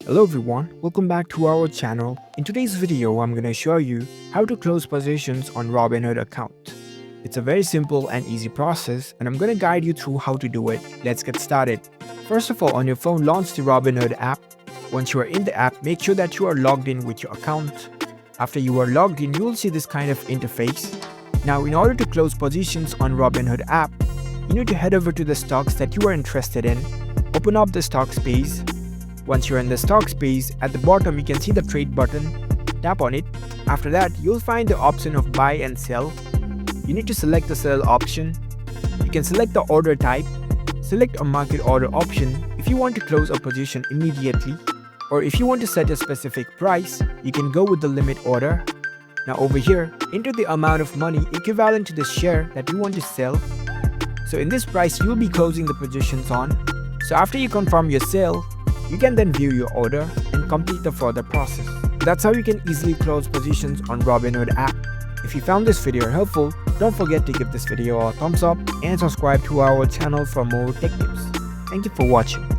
Hello everyone, welcome back to our channel. In today's video, I'm going to show you how to close positions on Robinhood account. It's a very simple and easy process and I'm going to guide you through how to do it. Let's get started. First of all, on your phone, launch the Robinhood app. Once you are in the app, make sure that you are logged in with your account. After you are logged in, you will see this kind of interface. Now, in order to close positions on Robinhood app, you need to head over to the stocks that you are interested in. Open up the stocks page. Once you're in the stocks page, at the bottom you can see the trade button. Tap on it. After that, you'll find the option of buy and sell. You need to select the sell option. You can select the order type. Select a market order option if you want to close a position immediately, or if you want to set a specific price, you can go with the limit order. Now over here, enter the amount of money equivalent to the share that you want to sell. So in this price, you'll be closing the positions on. So after you confirm your sale, you can then view your order and complete the further process. That's how you can easily close positions on Robinhood app. If you found this video helpful, don't forget to give this video a thumbs up and subscribe to our channel for more tech tips. Thank you for watching.